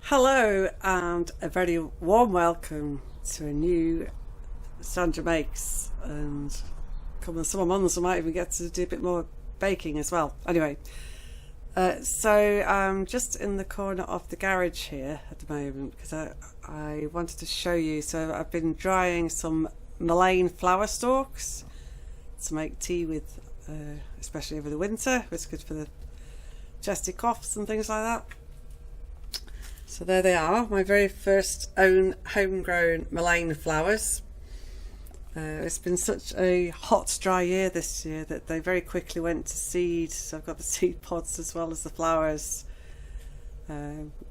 Hello and a very warm welcome to a new Sandra Makes, and come on summer months I might even get to do a bit more baking as well. Anyway, so I'm just in the corner of the garage here at the moment because I wanted to show you. So I've been drying some mullein flower stalks to make tea with, especially over the winter. It's good for the chesty coughs and things like that. So there they are, my very first own homegrown mullein flowers. It's been such a hot, dry year this year that they very quickly went to seed. So I've got the seed pods as well as the flowers.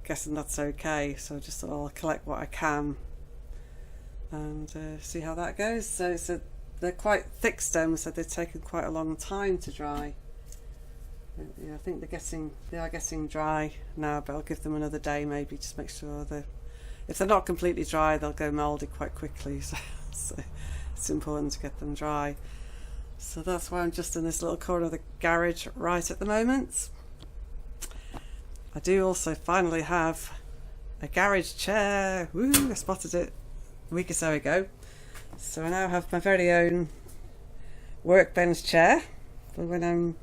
Guessing that's okay. So I just thought I'll collect what I can and see how that goes. So they're quite thick stems, so they've taken quite a long time to dry. Yeah, I think they are getting dry now, but I'll give them another day maybe, just make sure if they're not completely dry they'll go mouldy quite quickly, so it's important to get them dry. So that's why I'm just in this little corner of the garage right at the moment. I do also finally have a garage chair. Woo! I spotted it a week or so ago. So I now have my very own workbench chair for when I'm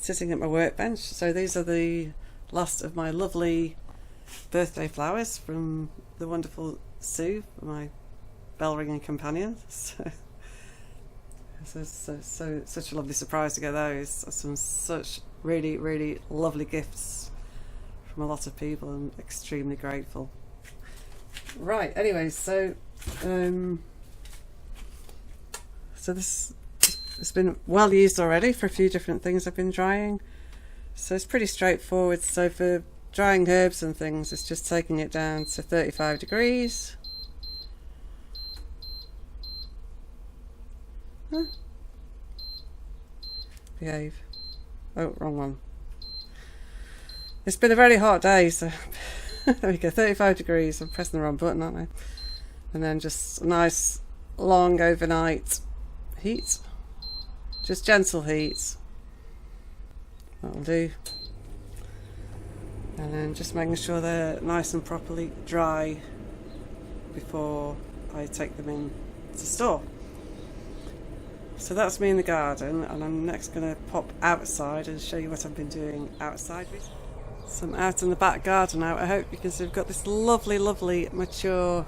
sitting at my workbench. So these are the last of my lovely birthday flowers from the wonderful Sue, my bell ringing companion. So such a lovely surprise to get those. Some such really lovely gifts from a lot of people. I'm extremely grateful. Right, anyway, so this it's been well used already for a few different things I've been drying, so it's pretty straightforward. So for drying herbs and things, it's just taking it down to 35 degrees. Behave. Oh, wrong one. It's been a very hot day, so there we go, 35 degrees. I'm pressing the wrong button, aren't I? And then just a nice long overnight heat. Just gentle heat, that'll do. And then just making sure they're nice and properly dry before I take them in to store. So that's me in the garden, and I'm next going to pop outside and show you what I've been doing outside. So I'm out in the back garden now. I hope you can see we've got this lovely mature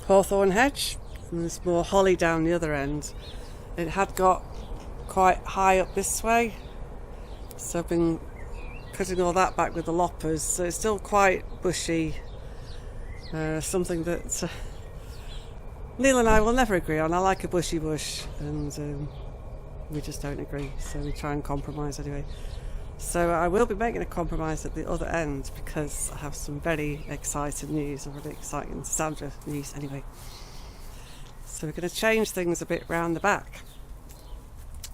hawthorn hedge. And there's more holly down the other end. It had got quite high up this way, so I've been cutting all that back with the loppers, so it's still quite bushy. Something that Neil and I will never agree on. I like a bushy bush, and we just don't agree, so we try and compromise anyway. So I will be making a compromise at the other end because I have some very exciting news, or really exciting Sandra news anyway. So we're going to change things a bit round the back,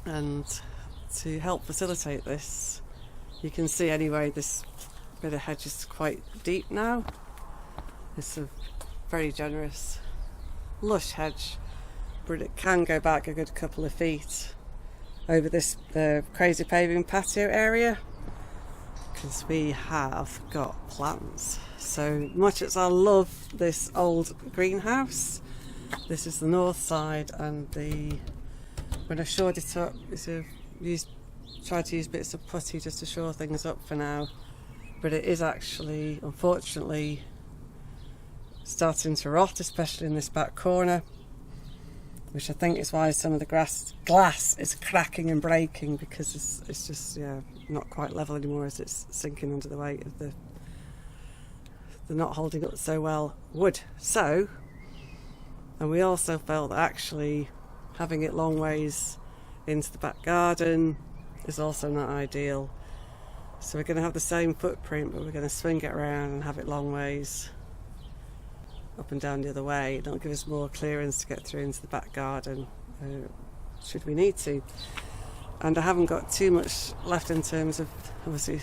and to help facilitate this, you can see anyway this bit of hedge is quite deep now. It's a very generous lush hedge, but it can go back a good couple of feet over this crazy paving patio area, because we have got plants. So much as I love this old greenhouse, this is the north side, and when I shored it up, tried to use bits of putty just to shore things up for now, but it is actually unfortunately starting to rot, especially in this back corner, which I think is why some of the glass is cracking and breaking, because it's just not quite level anymore as it's sinking under the weight of the not holding up so well wood. So, and we also felt that actually having it long ways into the back garden is also not ideal. So we're going to have the same footprint, but we're going to swing it around and have it long ways up and down the other way. It'll give us more clearance to get through into the back garden should we need to. and I haven't got too much left in terms of, obviously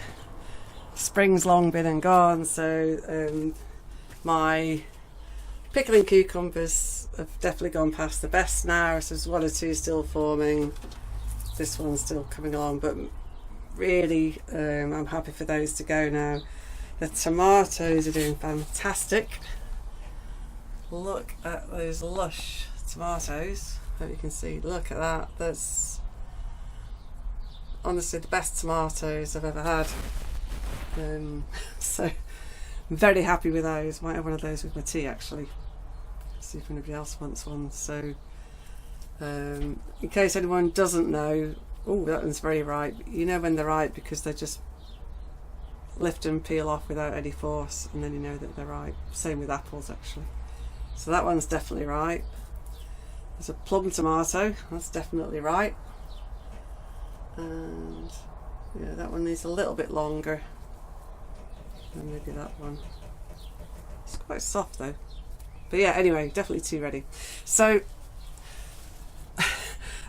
spring's long been and gone, so my pickling cucumbers have definitely gone past the best now. So there's 1 or 2 still forming, this one's still coming along, but really I'm happy for those to go now. The tomatoes are doing fantastic. Look at those lush tomatoes. Hope you can see. Look at that. That's honestly the best tomatoes I've ever had. So I'm very happy with those. Might have one of those with my tea actually. See if anybody else wants one. So in case anyone doesn't know, oh, that one's very ripe. You know when they're ripe because they just lift and peel off without any force, and then you know that they're ripe. Same with apples actually. So that one's definitely ripe. There's a plum tomato, that's definitely ripe. And yeah, that one needs a little bit longer than maybe that one. It's quite soft though. But yeah, anyway, definitely tea ready. So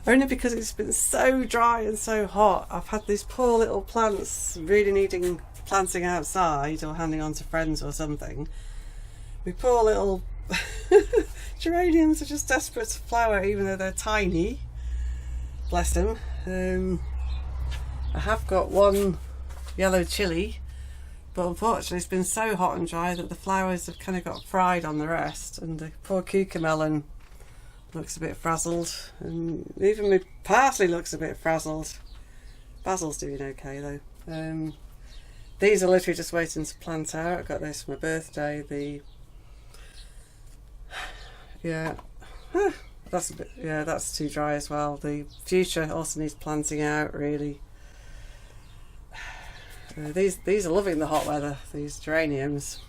only because it's been so dry and so hot, I've had these poor little plants really needing planting outside or handing on to friends or something. My poor little geraniums are just desperate to flower even though they're tiny. Bless them. I have got one yellow chili, but unfortunately it's been so hot and dry that the flowers have kind of got fried on the rest, and the poor cucamelon looks a bit frazzled, and even my parsley looks a bit frazzled. Basil's doing okay though. These are literally just waiting to plant out. I got those for my birthday. That's a bit, yeah, that's too dry as well. The fuchsia also needs planting out really. These are loving the hot weather, these geraniums.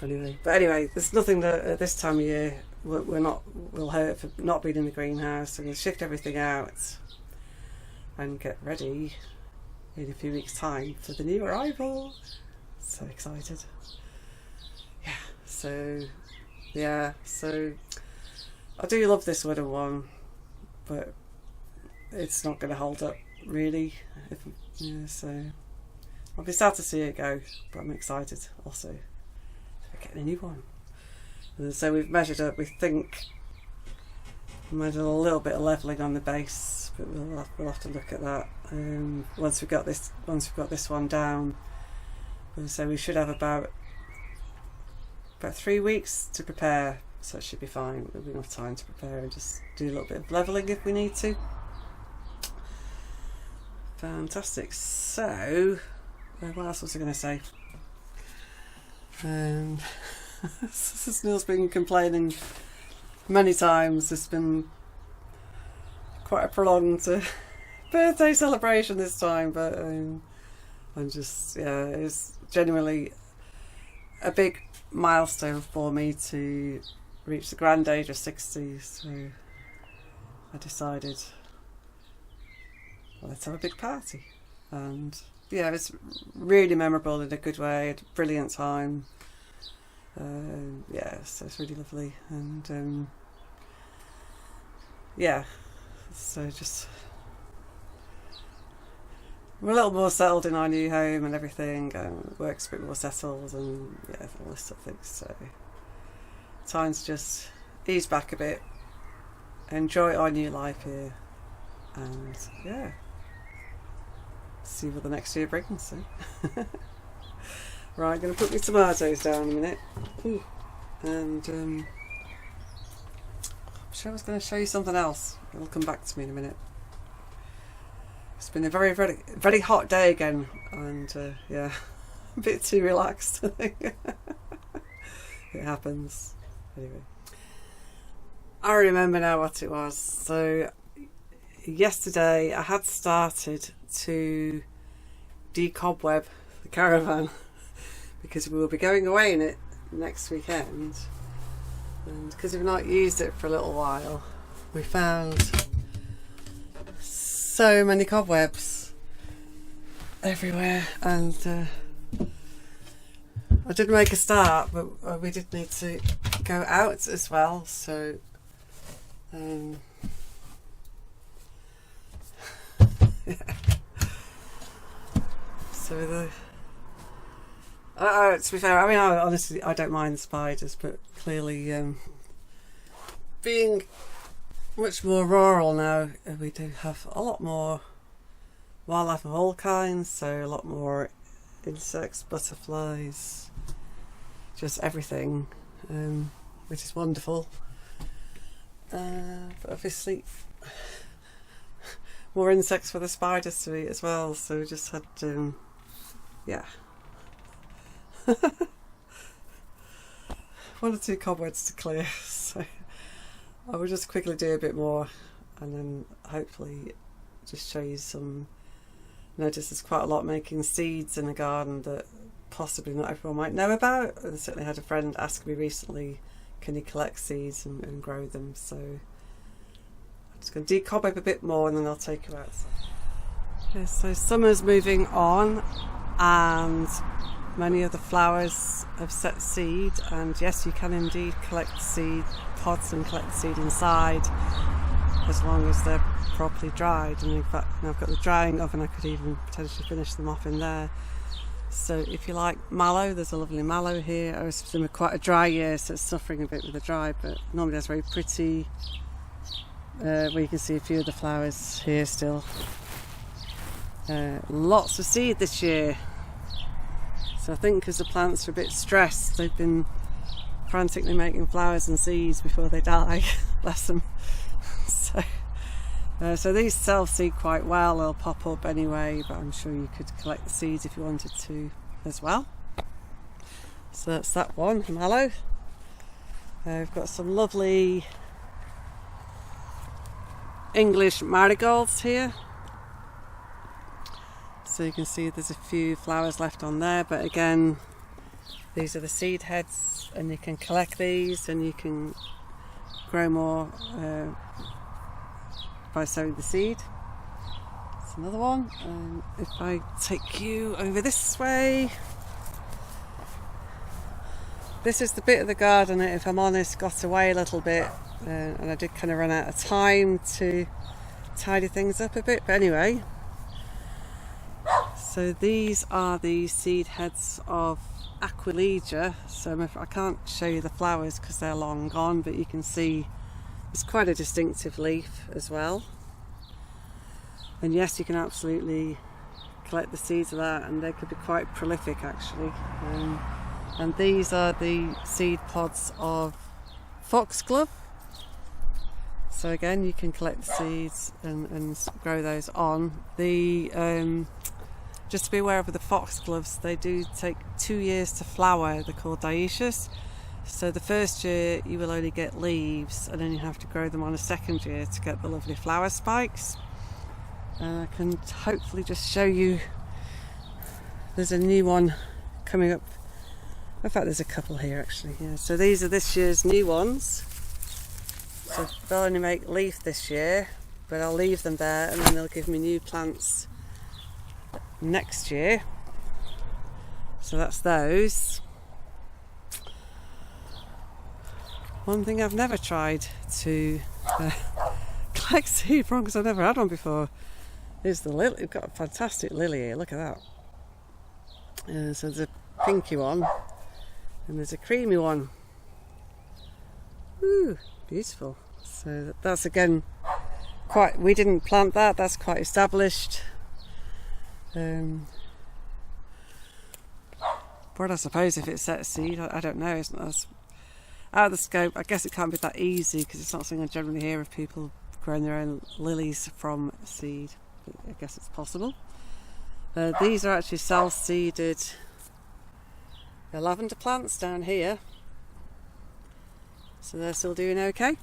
But anyway, there's nothing that at this time of year will hurt for not being in the greenhouse. So we'll shift everything out and get ready in a few weeks' time for the new arrival. So excited. So I do love this wooden one, but it's not going to hold up really. So I'll be sad to see it go, but I'm excited also for getting a new one. And so we've measured up. We think we measured a little bit of levelling on the base, but we'll have to look at that once we've got this one down. And so we should have about 3 weeks to prepare, so it should be fine. There'll be enough time to prepare and just do a little bit of levelling if we need to. Fantastic. So what else was I going to say? Neil's been complaining many times. It's been quite a prolonged birthday celebration this time, but I'm just, it's genuinely a big milestone for me to reach the grand age of 60, so I decided, well, let's have a big party. And yeah, it's really memorable in a good way. I had a brilliant time. So it's really lovely, and so just we're a little more settled in our new home and everything, and work's a bit more settled, and all this sort of things. So time to just ease back a bit, enjoy our new life here, and see what the next year brings. So. Right, I'm going to put my tomatoes down in a minute. Ooh. And I'm sure I was going to show you something else. It'll come back to me in a minute. It's been a very, very, very hot day again, and a bit too relaxed, I think. It happens. Anyway, I remember now what it was. So yesterday I had started to decobweb the caravan because we will be going away in it next weekend, and because we've not used it for a little while, we found so many cobwebs everywhere, and I did make a start, but we did need to go out as well, so So to be fair, I mean, honestly, I don't mind spiders, but clearly being much more rural now, we do have a lot more wildlife of all kinds, so a lot more insects, butterflies, just everything, which is wonderful. But obviously more insects for the spiders to eat as well, so we just had yeah, one or two cobwebs to clear, so I will just quickly do a bit more and then hopefully just show you some. Notice there's quite a lot making seeds in the garden that possibly not everyone might know about. I certainly had a friend ask me recently, can you collect seeds and grow them? So I'm just going to decobweb a bit more and then I'll take you outside. Okay, so summer's moving on and many of the flowers have set seed, and yes, you can indeed collect seed pods and collect seed inside as long as they're properly dried. And in fact, now I've got the drying oven, I could even potentially finish them off in there. So if you like mallow, there's a lovely mallow here. It's been quite a dry year, so it's suffering a bit with the dry, but normally that's very pretty. Where you can see a few of the flowers here still. Lots of seed this year. So I think because the plants are a bit stressed, they've been frantically making flowers and seeds before they die. Bless them. So these self-seed quite well, they'll pop up anyway, but I'm sure you could collect the seeds if you wanted to as well. So that's that one, mallow. We've got some lovely English marigolds here. So you can see there's a few flowers left on there, but again, these are the seed heads and you can collect these and you can grow more by sowing the seed. That's another one. If I take you over this way, this is the bit of the garden that, if I'm honest, got away a little bit, and I did kind of run out of time to tidy things up a bit, but anyway. So these are the seed heads of Aquilegia. So I can't show you the flowers because they're long gone, but you can see it's quite a distinctive leaf as well. And yes, you can absolutely collect the seeds of that, and they could be quite prolific actually. And these are the seed pods of foxglove. So again, you can collect the seeds and grow those on. Just to be aware of the foxgloves, they do take 2 years to flower. They're called dioecious. So the first year you will only get leaves, and then you have to grow them on a second year to get the lovely flower spikes. I can hopefully just show you, there's a new one coming up. In fact, there's a couple here actually. Yeah. So these are this year's new ones. So they'll only make leaf this year, but I'll leave them there and then they'll give me new plants next year. So that's those. One thing I've never tried to collect seed from, because I've never had one before, is the lily. We've got a fantastic lily here, look at that. So there's a pinky one and there's a creamy one. Ooh, beautiful. So that's again quite, we didn't plant that, that's quite established. But I suppose if it set a seed, I don't know, it's not as out of the scope. I guess it can't be that easy because it's not something I generally hear of people growing their own lilies from seed, but I guess it's possible. These are actually self-seeded lavender plants down here, so they're still doing okay.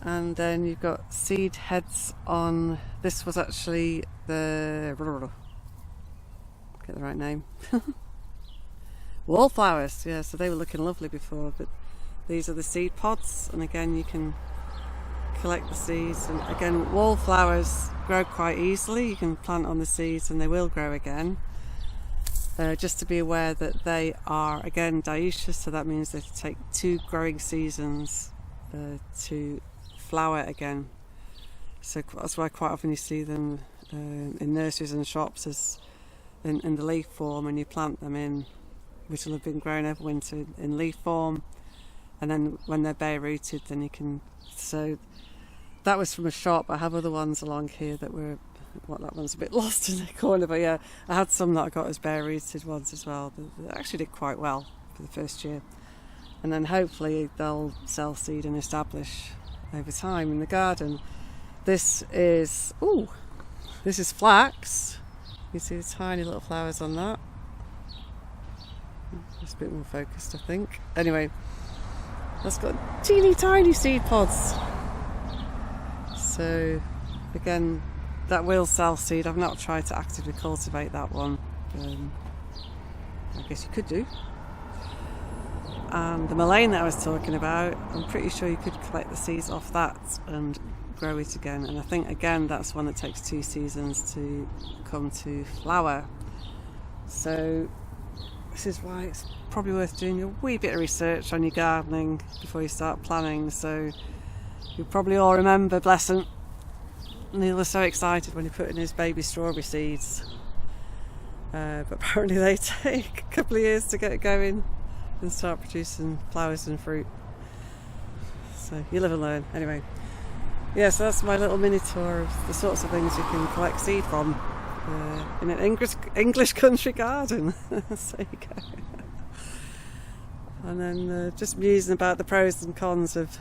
And then you've got seed heads on, this was actually the, get the right name, wallflowers, yeah, so they were looking lovely before, but these are the seed pods, and again you can collect the seeds. And again, wallflowers grow quite easily, you can plant on the seeds and they will grow again. Just to be aware that they are again dioecious, so that means they take 2 growing seasons to flower again. So that's why quite often you see them in nurseries and shops as in the leaf form, and you plant them in, which will have been grown over winter in leaf form, and then when they're bare rooted, then you can. So that was from a shop. I have other ones along here that were, that one's a bit lost in the corner, but yeah, I had some that I got as bare rooted ones as well. They actually did quite well for the first year, and then hopefully they'll self seed and establish over time in the garden. This is flax. You see the tiny little flowers on that. Just a bit more focused, I think. Anyway, that's got teeny tiny seed pods. So again, that will self seed. I've not tried to actively cultivate that one. I guess you could do. And the mullein that I was talking about, I'm pretty sure you could collect the seeds off that and grow it again. And I think again that's one that takes 2 seasons to come to flower. So this is why it's probably worth doing a wee bit of research on your gardening before you start planning. So you probably all remember, bless him, Neil was so excited when he put in his baby strawberry seeds, but apparently they take a couple of years to get going and start producing flowers and fruit. So you live and learn. Anyway, yeah, so that's my little mini tour of the sorts of things you can collect seed from in an English country garden. So there you go. And then just musing about the pros and cons of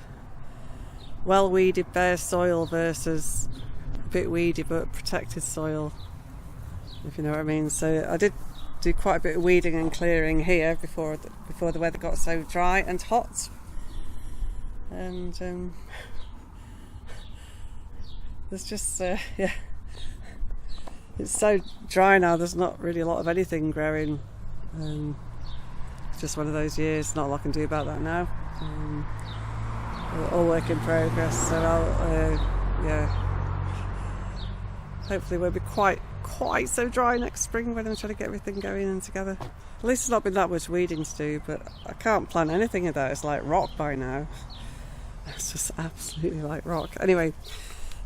well weeded bare soil versus a bit weedy but protected soil, if you know what I mean. So I did do quite a bit of weeding and clearing here before the weather got so dry and hot, and there's just yeah, it's so dry now, there's not really a lot of anything growing. It's just one of those years, not a lot I can do about that now. All work in progress, so I'll yeah, hopefully it won't be quite so dry next spring when I'm trying to get everything going and together. At least there's not been that much weeding to do, but I can't plant anything of that. It's like rock by now. It's just absolutely like rock. Anyway,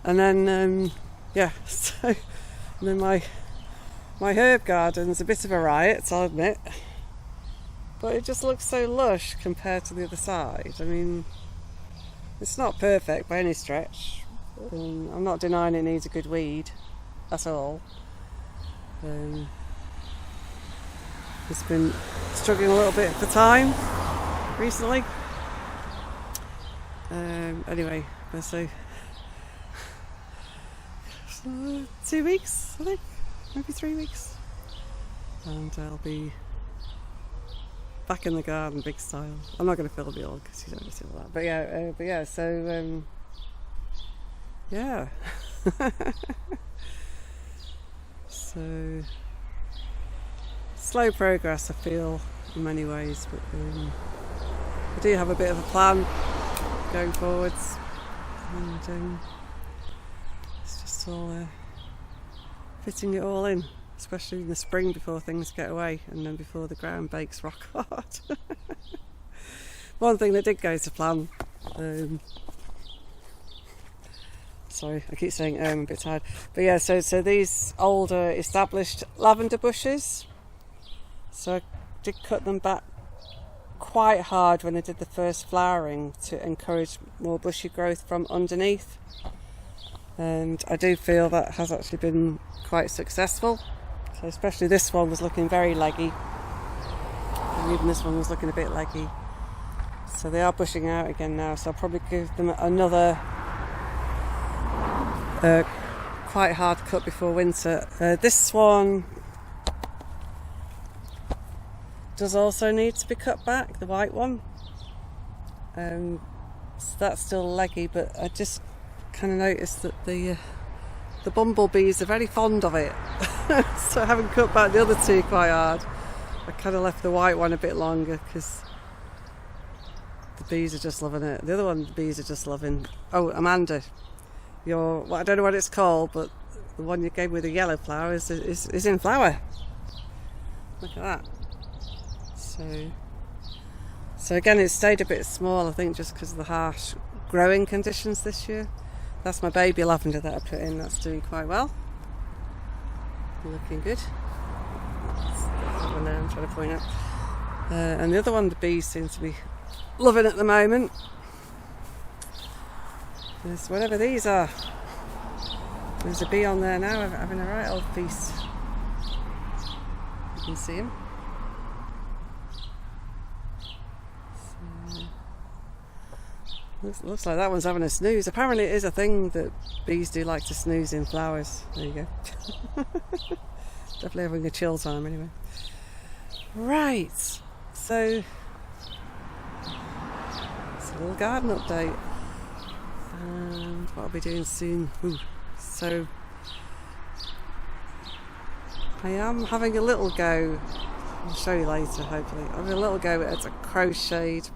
and then yeah, so and then my herb garden's a bit of a riot, I'll admit, but it just looks so lush compared to the other side. I mean, it's not perfect by any stretch. I'm not denying it needs a good weed at all. It's been struggling a little bit for time recently. Anyway, so 2 weeks, I think, maybe 3 weeks, and I'll be back in the garden big style. I'm not going to fill the all because you don't see all that, but yeah, so yeah. So slow progress, I feel, in many ways, but I do have a bit of a plan going forwards, and it's just all fitting it all in, especially in the spring before things get away and then before the ground bakes rock hard. One thing that did go to plan, sorry, I keep saying I'm a bit tired, but yeah, so these older established lavender bushes, so I did cut them back quite hard when I did the first flowering to encourage more bushy growth from underneath, and I do feel that has actually been quite successful. So especially this one was looking very leggy, and even this one was looking a bit leggy, so they are bushing out again now, so I'll probably give them another quite hard cut before winter. This one does also need to be cut back, the white one, so that's still leggy, but I just kind of noticed that the bumblebees are very fond of it. So I haven't cut back the other two quite hard. I kind of left the white one a bit longer because the bees are just loving it. The other one the bees are just loving. Oh, Amanda, well, I don't know what it's called, but the one you gave with the yellow flowers is in flower. Look at that. So again, it stayed a bit small, I think, just because of the harsh growing conditions this year. That's my baby lavender that I put in. That's doing quite well. Looking good. That's the one there I'm trying to point out. And the other one, the bees seem to be loving at the moment. There's whatever these are. There's a bee on there now having a right old feast. You can see him. So, looks like that one's having a snooze. Apparently it is a thing that bees do, like to snooze in flowers. There you go. Definitely having a chill time anyway. Right, so it's a little garden update and what I'll be doing soon. Ooh. So I am having a little go, I'll show you later hopefully, I'm having a little go at a crocheted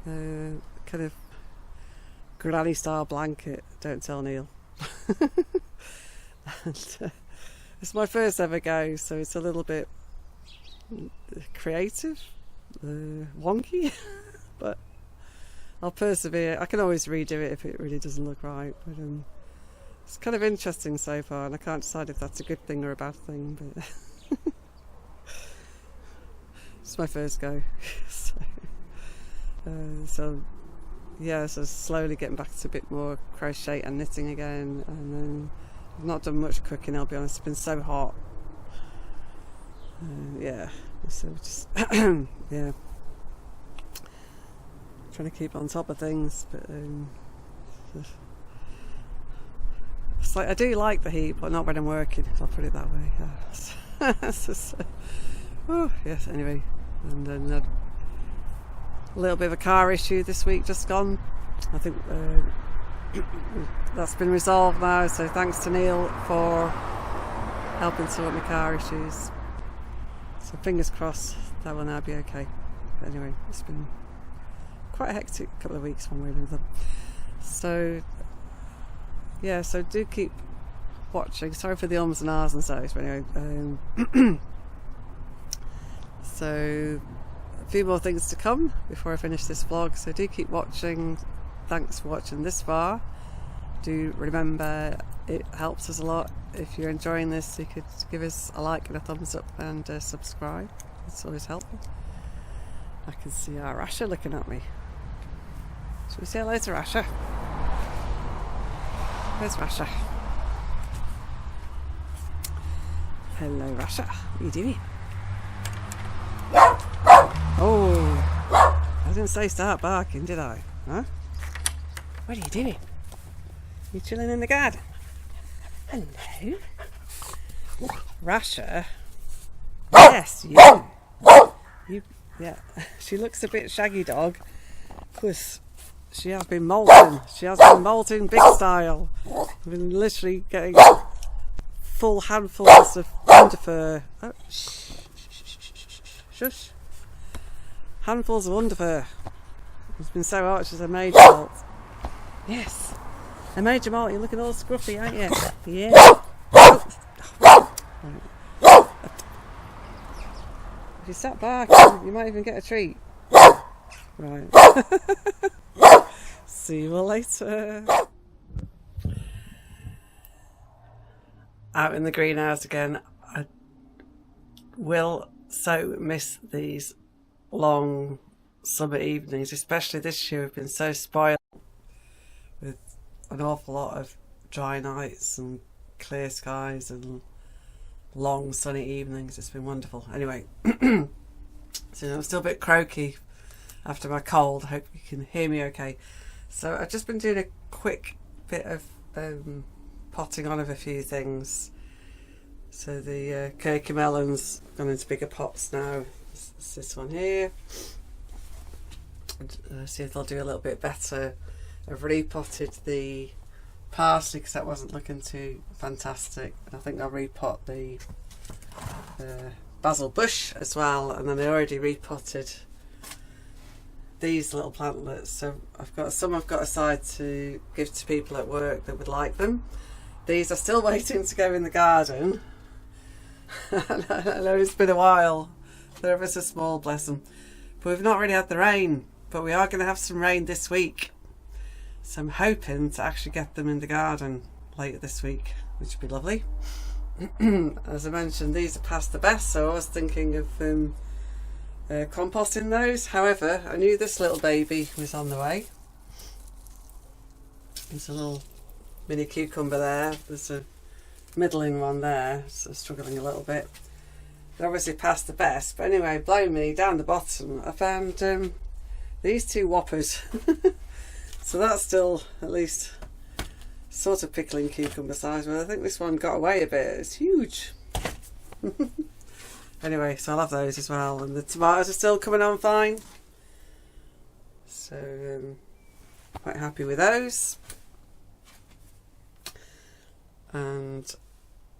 kind of granny style blanket, don't tell Neil. And, it's my first ever go, so it's a little bit creative, wonky, but I'll persevere. I can always redo it if it really doesn't look right, but it's kind of interesting so far, and I can't decide if that's a good thing or a bad thing, but it's my first go. So yeah, so slowly getting back to a bit more crochet and knitting again, and then I've not done much cooking, I'll be honest. It's been so hot. Yeah, so just yeah, trying to keep on top of things, but it's like I do like the heat, but not when I'm working, I'll put it that way. Yes, anyway, and then a little bit of a car issue this week just gone. I think that's been resolved now, so thanks to Neil for helping sort my car issues. So fingers crossed that will now be okay. But anyway, it's been quite a hectic couple of weeks one way or another. So yeah, so do keep watching. Sorry for the ums and ahs and so, but anyway, so a few more things to come before I finish this vlog, so do keep watching. Thanks for watching this far. Do remember, it helps us a lot. If you're enjoying this, you could give us a like and a thumbs up and subscribe. It's always helpful. I can see our Rasha looking at me. Should we say hello to Rasha? Where's Rasha? Hello Rasha, what are you doing? Oh, I didn't say start barking, did I? Huh? What are you doing? You chilling in the garden? Hello? Rasha? Yes, you. Yeah, she looks a bit shaggy dog, because she has been molting. She has been molting big style. I've been literally getting full handfuls of underfur. Oh, shush. Handfuls of underfur. It's been so hot, she's a major molt. Yes, a major molt. You're looking all scruffy, aren't you? Yeah. If you sat back, you might even get a treat. Right. See you all later. Out in the greenhouse again. I will so miss these long summer evenings, especially this year. We've been so spoiled with an awful lot of dry nights and clear skies and long sunny evenings. It's been wonderful. Anyway, so I'm still a bit croaky after my cold. I hope you can hear me okay. So I've just been doing a quick bit of potting on of a few things. So the curcumelon's gone into bigger pots now. It's this one here. And, see if they'll do a little bit better. I've repotted the parsley because that wasn't looking too fantastic, and I think I'll repot the basil bush as well, and then I already repotted these little plantlets, so I've got aside to give to people at work that would like them. These are still waiting to go in the garden. I know it's been a while, they're ever so small, bless them, but we've not really had the rain, but we are going to have some rain this week. So I'm hoping to actually get them in the garden later this week, which would be lovely. as I mentioned, these are past the best, so I was thinking of composting those. However, I knew this little baby was on the way. There's a little mini cucumber there. There's a middling one there, so struggling a little bit. They're obviously past the best, but anyway, blow me, down the bottom I found these two whoppers. So that's still at least sort of pickling cucumber size, but I think this one got away a bit. It's huge. Anyway, so I'll have those as well, and the tomatoes are still coming on fine, so quite happy with those. And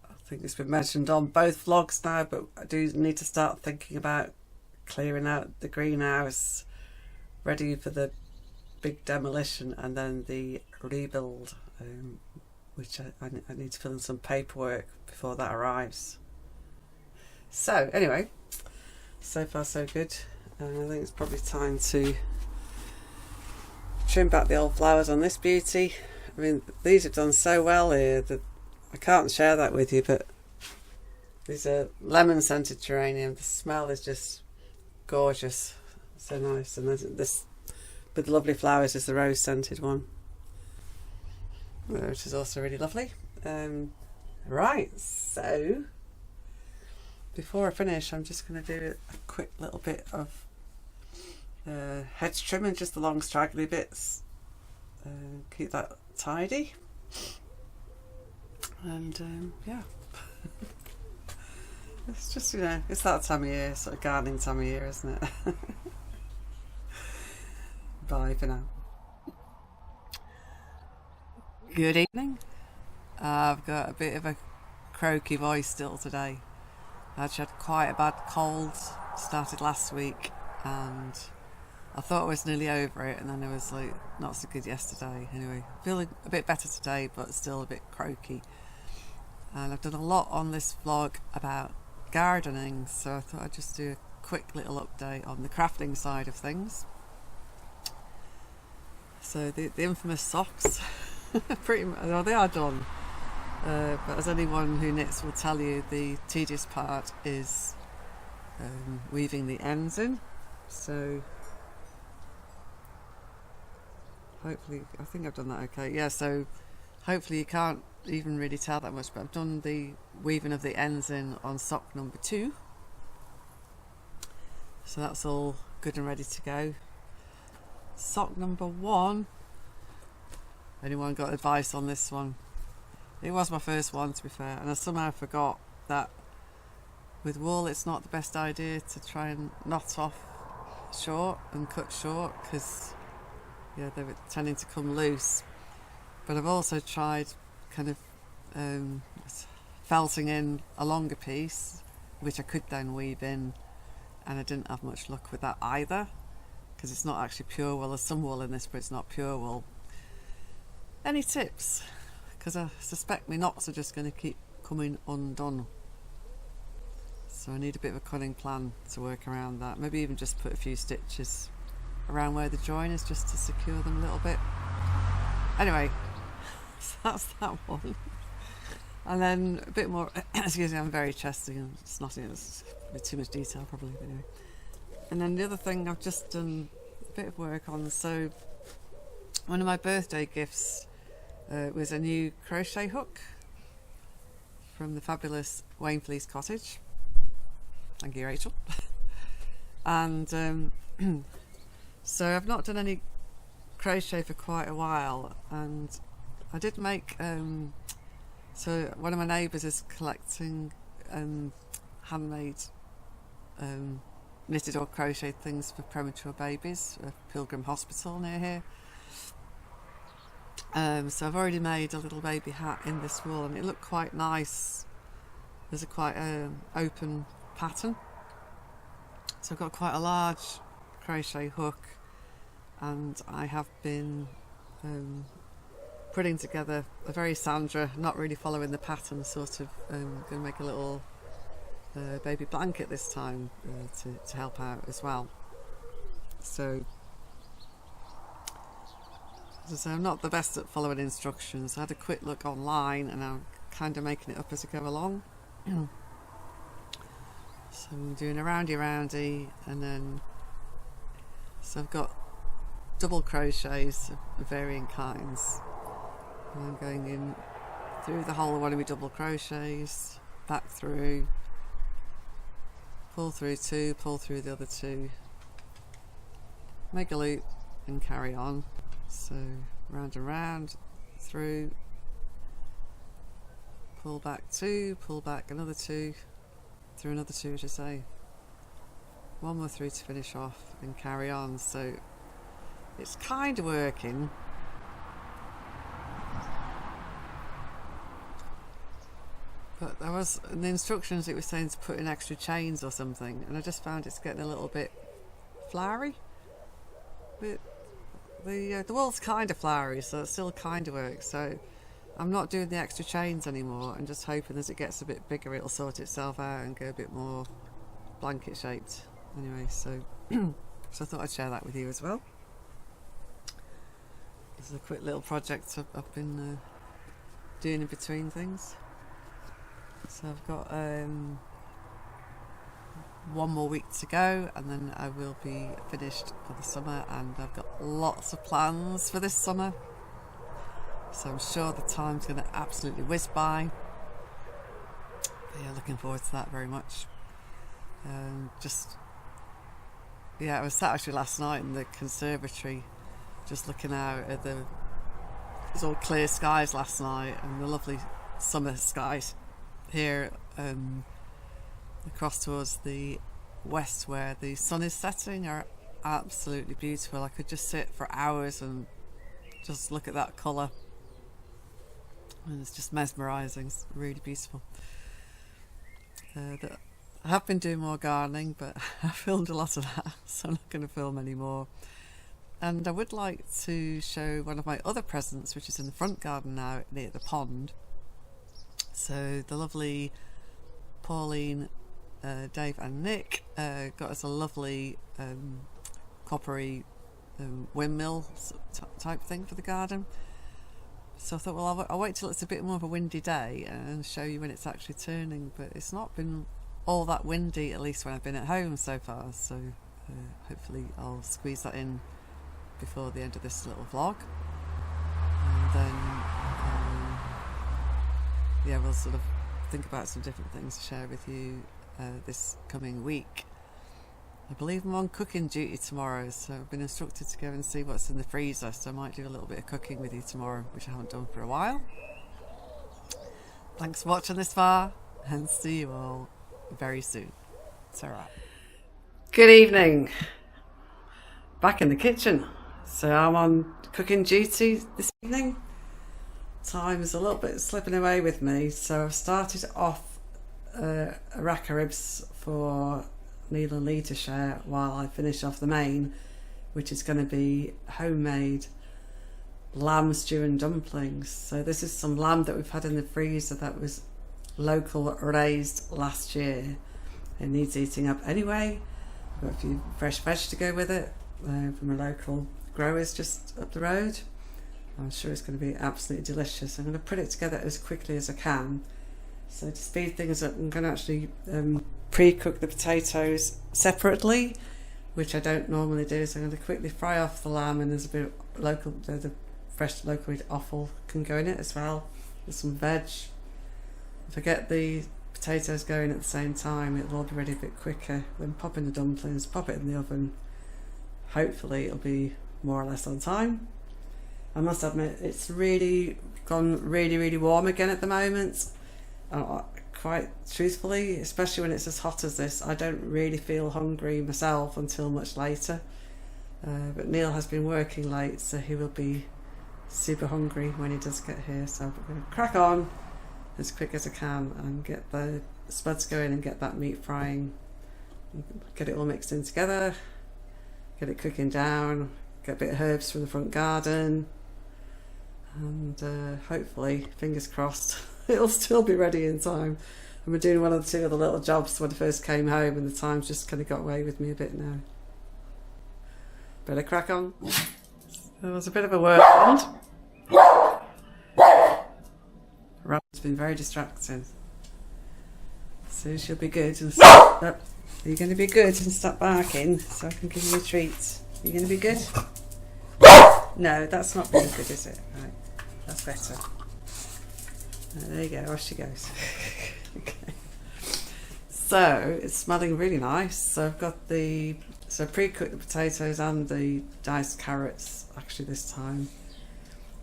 I think it's been mentioned on both vlogs now, but I do need to start thinking about clearing out the greenhouse, ready for the big demolition and then the rebuild, which I need to fill in some paperwork before that arrives. So anyway, so far so good. I think it's probably time to trim back the old flowers on this beauty. I mean, these have done so well here that I can't share that with you, but these are lemon scented geranium. The smell is just gorgeous, so nice. And this with lovely flowers is the rose scented one, which is also really lovely. Right, so before I finish, I'm just going to do a quick little bit of hedge trimming, just the long straggly bits, keep that tidy. And yeah, it's just, you know, it's that time of year, sort of gardening time of year, isn't it? Bye for now. Good evening. I've got a bit of a croaky voice still today. I actually had quite a bad cold, started last week, and I thought I was nearly over it, and then it was like not so good yesterday. Anyway, feeling a bit better today, but still a bit croaky. And I've done a lot on this vlog about gardening, so I thought I'd just do a quick little update on the crafting side of things. So the infamous socks, pretty much, well, they are done. But as anyone who knits will tell you, the tedious part is weaving the ends in. So hopefully, I think I've done that okay. Yeah, so hopefully you can't even really tell that much, but I've done the weaving of the ends in on sock number 2. So that's all good and ready to go. Sock number 1, anyone got advice on this one? It was my first one, to be fair, and I somehow forgot that with wool it's not the best idea to try and knot off short and cut short, because yeah, they were tending to come loose. But I've also tried kind of felting in a longer piece, which I could then weave in, and I didn't have much luck with that either, because it's not actually pure wool. There's some wool in this, but it's not pure wool. Any tips? Because I suspect my knots are just going to keep coming undone. So I need a bit of a cunning plan to work around that. Maybe even just put a few stitches around where the join is, just to secure them a little bit. Anyway, so that's that one. And then a bit more, excuse me, I'm very chesty and snotty, it's with too much detail probably, but anyway. And then the other thing I've just done a bit of work on, so one of my birthday gifts was a new crochet hook from the fabulous Wayne Fleece Cottage. Thank you, Rachel. And so I've not done any crochet for quite a while, and I did make so one of my neighbours is collecting handmade knitted or crocheted things for premature babies at Pilgrim Hospital near here. So I've already made a little baby hat in this wool, and it looked quite nice. There's a quite open pattern, so I've got quite a large crochet hook, and I have been putting together a very Sandra, not really following the pattern, sort of going to make a little baby blanket this time to help out as well. So I'm not the best at following instructions. I had a quick look online, and I'm kind of making it up as I go along. So I'm doing a roundy, and then so I've got double crochets of varying kinds. And I'm going in through the whole of one of my double crochets, back through, pull through two, pull through the other two, make a loop and carry on. So round and round, through, pull back two, pull back another two, through another two, as you say, one more through to finish off and carry on. So it's kind of working. But there was, in the instructions it was saying to put in extra chains or something, and I just found it's getting a little bit flowery. But the wool's kind of flowery, so it still kind of works. So I'm not doing the extra chains anymore. I'm just hoping as it gets a bit bigger it'll sort itself out and go a bit more blanket shaped. Anyway, so so I thought I'd share that with you as well. This is a quick little project I've been doing in between things. So I've got one more week to go, and then I will be finished for the summer, and I've got lots of plans for this summer, so I'm sure the time's going to absolutely whiz by. But yeah, looking forward to that very much. I was sat actually last night in the conservatory just looking out at it was all clear skies last night, and the lovely summer skies here across towards the west where the sun is setting are absolutely beautiful. I could just sit for hours and just look at that colour, and it's just mesmerising. It's really beautiful. I have been doing more gardening, but I filmed a lot of that, so I'm not going to film anymore. And I would like to show one of my other presents, which is in the front garden now near the pond. So the lovely Pauline, Dave and Nick got us a lovely coppery windmill type thing for the garden. So I thought, well, I'll wait till it's a bit more of a windy day and show you when it's actually turning. But it's not been all that windy, at least when I've been at home so far. So hopefully I'll squeeze that in before the end of this little vlog. And then yeah, we'll sort of think about some different things to share with you this coming week. I believe I'm on cooking duty tomorrow, so I've been instructed to go and see what's in the freezer, so I might do a little bit of cooking with you tomorrow, which I haven't done for a while. Thanks for watching this far, and see you all very soon. It's alright. Good evening. Back in the kitchen. So I'm on cooking duty this evening. Time is a little bit slipping away with me, so I've started off a rack of ribs for Neil and Lee to share while I finish off the main, which is going to be homemade lamb stew and dumplings. So this is some lamb that we've had in the freezer that was local raised last year. It needs eating up anyway. Got a few fresh veg to go with it from a local growers just up the road. I'm sure it's going to be absolutely delicious. I'm going to put it together as quickly as I can. So to speed things up, I'm going to actually pre-cook the potatoes separately, which I don't normally do. So I'm going to quickly fry off the lamb, and there's a bit of local, the fresh local offal can go in it as well. There's some veg. If I get the potatoes going at the same time, it'll all be ready a bit quicker. Then pop in the dumplings, pop it in the oven. Hopefully it'll be more or less on time. I must admit, it's really gone really warm again at the moment. Quite truthfully, especially when it's as hot as this, I don't really feel hungry myself until much later. But Neil has been working late, so he will be super hungry when he does get here. So I'm going to crack on as quick as I can and get the spuds going and get that meat frying. Get it all mixed in together, get it cooking down, get a bit of herbs from the front garden, and hopefully, fingers crossed, it'll still be ready in time. I've been doing one or two of the little jobs when I first came home, and the time's just kind of got away with me a bit now. Better crack on. There was a bit of a whirlwind. Robin's been very distracting. So she'll be good and stop. Are you going to be good and stop barking so I can give you a treat? Are you going to be good? No, that's not being good, is it? Right, that's better. There you go, off she goes. Okay. So it's smelling really nice. So I've got pre-cooked the potatoes and the diced carrots actually this time,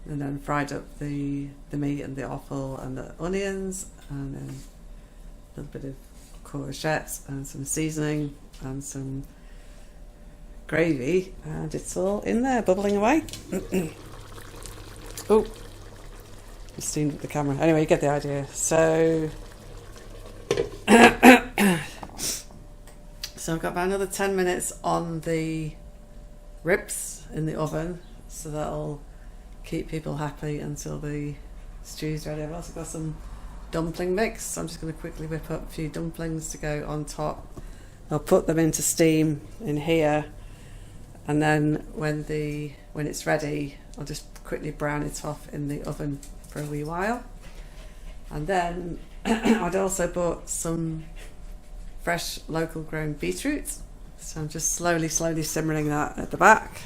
and then fried up the meat and the offal and the onions, and then a little bit of courgettes and some seasoning and some gravy, and it's all in there bubbling away. Oh, just seen the camera. Anyway, you get the idea. So so I've got about another 10 minutes on the ribs in the oven, so that'll keep people happy until the stew's ready. I've also got some dumpling mix, so I'm just going to quickly whip up a few dumplings to go on top. I'll put them into steam in here, and then when it's ready, I'll just quickly brown it off in the oven for a wee while. And then I'd also bought some fresh local grown beetroot, so I'm just slowly simmering that at the back.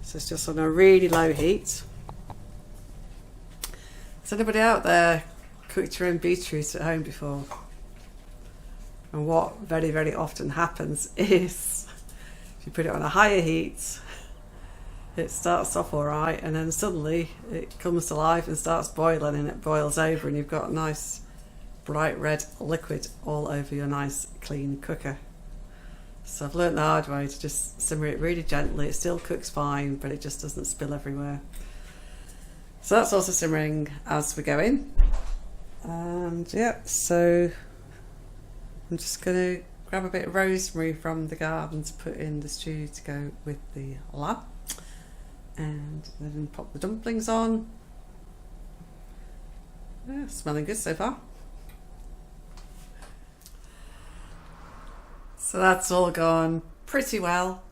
So it's just on a really low heat. Has anybody out there cooked your own beetroot at home before? And what very often happens is if you put it on a higher heat, it starts off alright, and then suddenly it comes to life and starts boiling, and it boils over, and you've got a nice bright red liquid all over your nice clean cooker. So I've learnt the hard way to just simmer it really gently. It still cooks fine, but it just doesn't spill everywhere. So that's also simmering as we go in. And yeah, so I'm just going to grab a bit of rosemary from the garden to put in the stew to go with the lamb, and then pop the dumplings on. Yeah, smelling good so far. So that's all gone pretty well,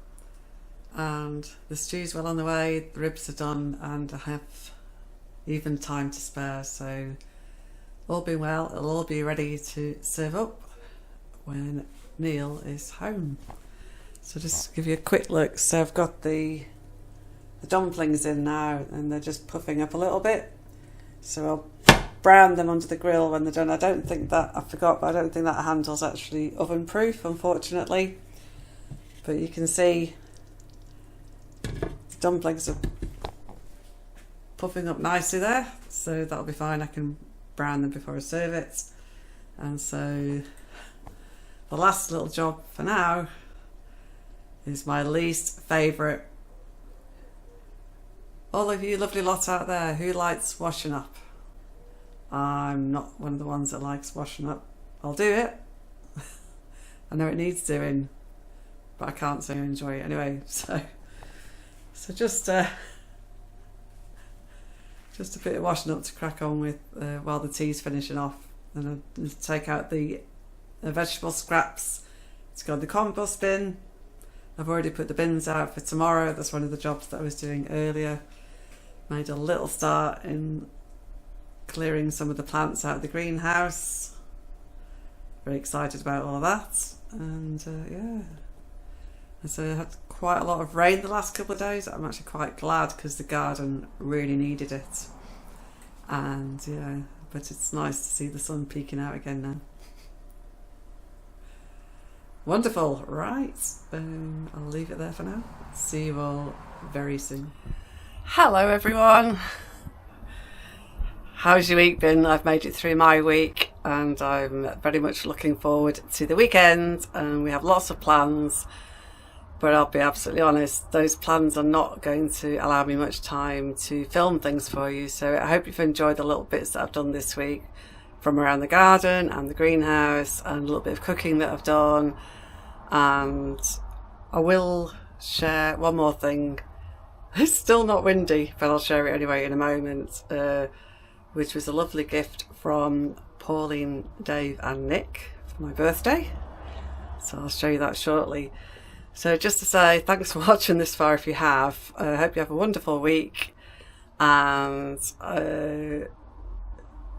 and the stew's well on the way, the ribs are done, and I have even time to spare, so all being well, it'll all be ready to serve up when Neil is home. So just give you a quick look. So I've got the dumplings in now, and they're just puffing up a little bit, so I'll brown them under the grill when they're done. I don't think that handle's actually oven proof, unfortunately, but you can see the dumplings are puffing up nicely there, so that'll be fine. I can brown them before I serve it. And so the last little job for now is my least favourite. All of you lovely lot out there, who likes washing up? I'm not one of the ones that likes washing up. I'll do it. I know it needs doing, but I can't say I enjoy it anyway. So just a bit of washing up to crack on with while the tea's finishing off. And I'll take out the vegetable scraps to go in the compost bin. I've already put the bins out for tomorrow. That's one of the jobs that I was doing earlier. Made a little start in clearing some of the plants out of the greenhouse. Very excited about all of that. And yeah. And so I had quite a lot of rain the last couple of days. I'm actually quite glad, because the garden really needed it. And yeah, but it's nice to see the sun peeking out again now. Wonderful. Right, I'll leave it there for now. See you all very soon. Hello everyone. How's your week been? I've made it through my week, and I'm very much looking forward to the weekend, and we have lots of plans, but I'll be absolutely honest, those plans are not going to allow me much time to film things for you. So I hope you've enjoyed the little bits that I've done this week from around the garden and the greenhouse, and a little bit of cooking that I've done. And I will share one more thing. It's still not windy, but I'll share it anyway in a moment, which was a lovely gift from Pauline, Dave and Nick for my birthday. So I'll show you that shortly. So just to say, thanks for watching this far if you have. I hope you have a wonderful week, and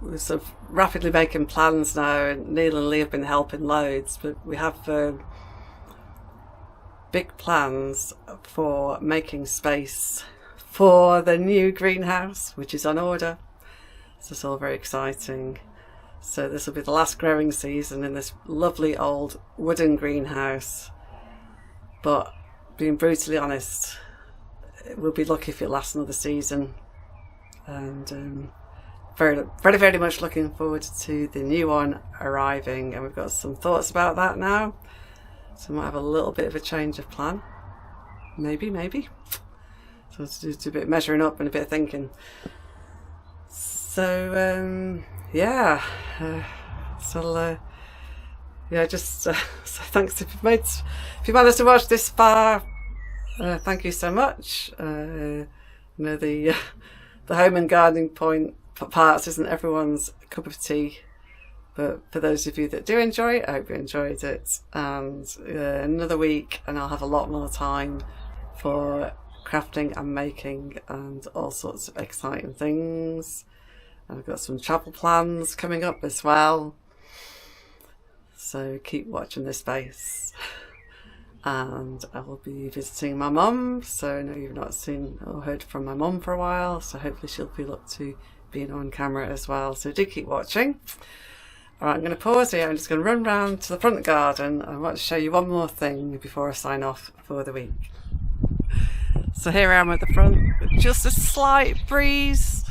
we're sort of rapidly making plans now, and Neil and Lee have been helping loads, but we have big plans for making space for the new greenhouse, which is on order. So it's all very exciting. So this will be the last growing season in this lovely old wooden greenhouse, but being brutally honest, we'll be lucky if it lasts another season. And very, very, very much looking forward to the new one arriving, and we've got some thoughts about that now. So we might have a little bit of a change of plan, maybe. So to do a bit of measuring up and a bit of thinking. So yeah, just so thanks if you managed to watch this far. Thank you so much. You know, the home and gardening parts isn't everyone's cup of tea, but for those of you that do enjoy it, I hope you enjoyed it. And another week and I'll have a lot more time for crafting and making and all sorts of exciting things. And I've got some travel plans coming up as well, so keep watching this space. And I will be visiting my mum, so I know you've not seen or heard from my mum for a while, so hopefully she'll feel up to being on camera as well, so do keep watching. Alright, I'm going to pause here. I'm just going to run round to the front garden. I want to show you one more thing before I sign off for the week. So here I am at the front, just a slight breeze.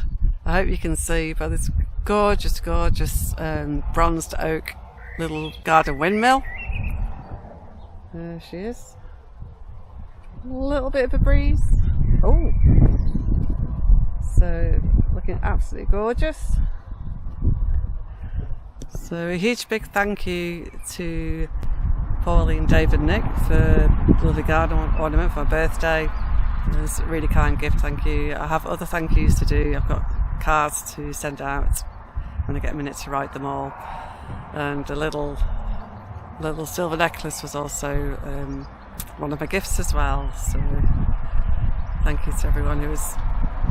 I hope you can see by this gorgeous bronzed oak little garden windmill. There she is. A little bit of a breeze. Oh, so looking absolutely gorgeous. So a huge big thank you to Pauline, David and Nick for the lovely garden ornament for my birthday. It was a really kind gift, thank you. I have other thank yous to do. I've got cards to send out when I get a minute to write them all. And a little silver necklace was also one of my gifts as well. So thank you to everyone who was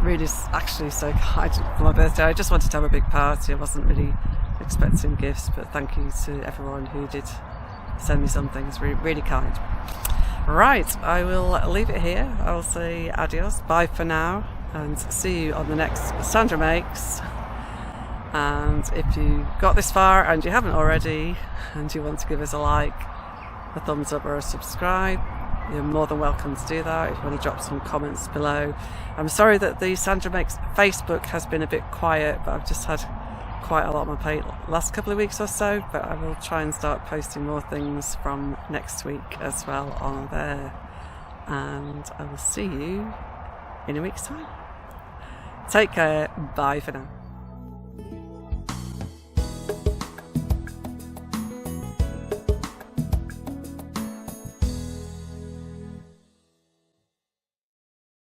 really actually so kind for my birthday. I just wanted to have a big party. I wasn't really expecting gifts, but thank you to everyone who did send me something. It's really, really kind. Right, I will leave it here. I will say adios, bye for now, and see you on the next Sandra Makes. And if you got this far and you haven't already, and you want to give us a like, a thumbs up or a subscribe, you're more than welcome to do that. If you want to drop some comments below. I'm sorry that the Sandra Makes Facebook has been a bit quiet, but I've just had quite a lot on my plate last couple of weeks or so, but I will try and start posting more things from next week as well on there. And I will see you in a week's time. Take care, bye for now.